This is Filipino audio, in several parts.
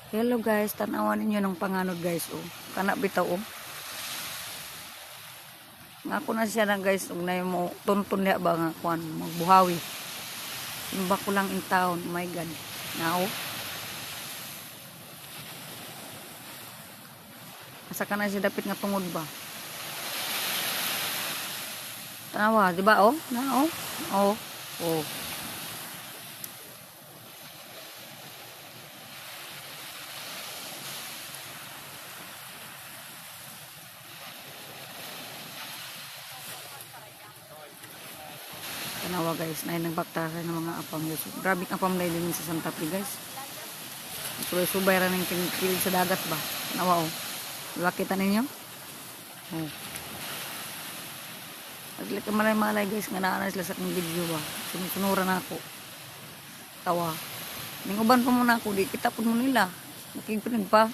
Hello guys, tanawan ninyo ng panganod guys. Oh. Kana bitaw oh. Nga ko na siya na guys, ug na mo tuntun niya ba nga kuan magbuhawi. Imba ko lang in town, oh my god. Now. Asa ka na siya dapit nga tungod ba? Tanawa, di ba oh? Na oh. Oh. Oh. Tanawa guys, na nagbaktasan ng mga apam guys. Grabe ang apam na din sa Santa Fe guys. Subay-subay ra ning kilig sa dagat ba. Tanawa oh. Diba kita ninyo? Oh. Aglik malay-malay guys nga naa sila sa akong video ba. Sunura na ako. Tawa. Ning uban pa muna ako, di kita pud mo nila. Nakigpinig pa.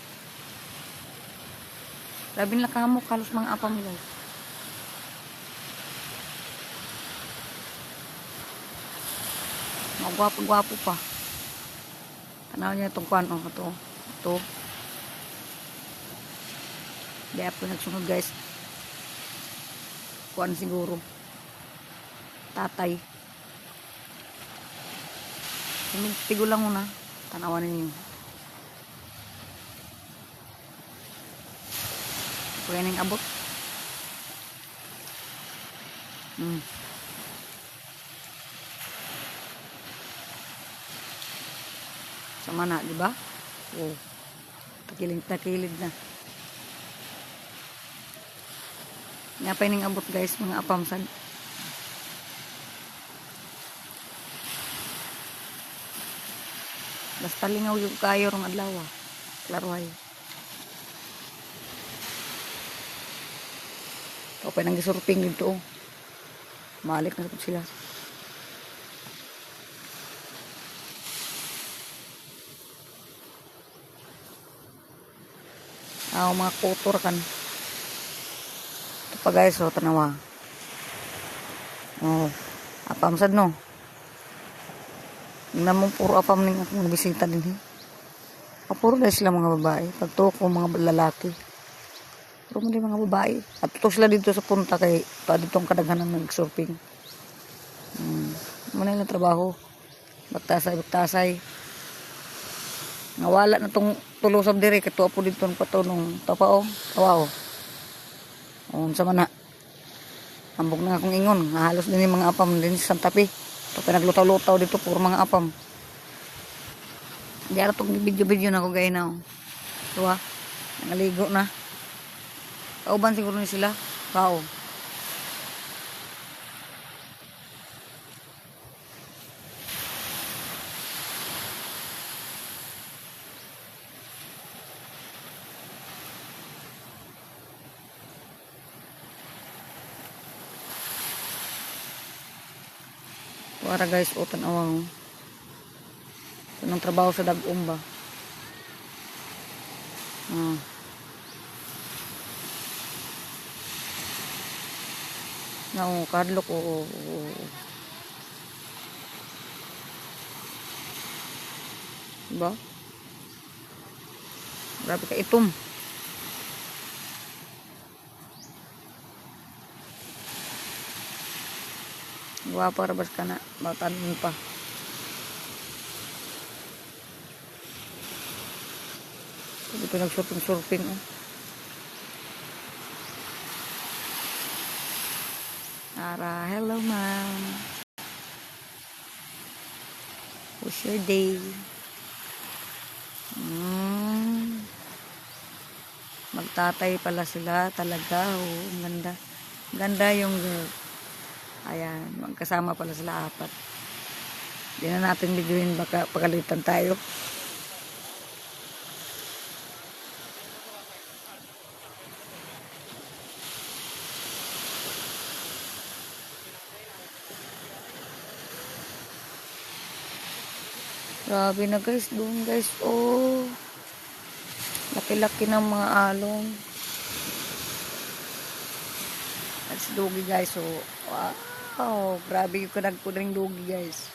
Labi nila kamo kalos mga apam guys. Magwapo-gwapo pa. Tanaw niya itong kuwan, oh, ito. Di ako nagsunod guys. Kuwan siguro. Tatay. Tigo lang muna. Tanawan ninyo. Kuya ning abot. Sama na, di ba? Oh. Takilid na. Nga pa ning abot guys, mga apamsan. Basta lingaw yung kayo rong adlaw. Klarohay. Ito pa nang gisurping dito. Malik na sila. Mga kutor kan. Ito pa guys, oh, tanawa. Oh, apam sad no. Namong puro apam ning akong bisita din. Puro na sila mga babae. Pagtuko mga lalaki. Puro mo mga babae. At ito sila dito sa punta kay pa ditong kadaghanan nag-surfing. Muna lang trabaho. Bagtasay. Nawala na tong tulusab dire kato po dito ng patunong tapao tawa sa mana ambog na akong ingon nga halos din yung mga apam din sa Santa Fe to pinaglutaw-lutaw dito puro mga apam diara tong video na ako gay na tuwa nangaligo na kauban siguro ni sila kao para guys, utan awang ito ng trabaho sa dagom ba kadlok diba grabe ka itom guwapa rabas ka na matanin pa hindi pa nagsurfing oh. Ara, hello ma'am, what's your day? Magtatay pala sila talaga oh. Ganda yung girl. Ayan, magkasama pala sila apat. Hindi na natin videoin, baka pagalitan tayo. Grabe na guys, doon guys, oh. Laki-laki ng mga alon. That's dogi guys, oh. Wow. Oh, grabe yung kanagpunang dogi guys.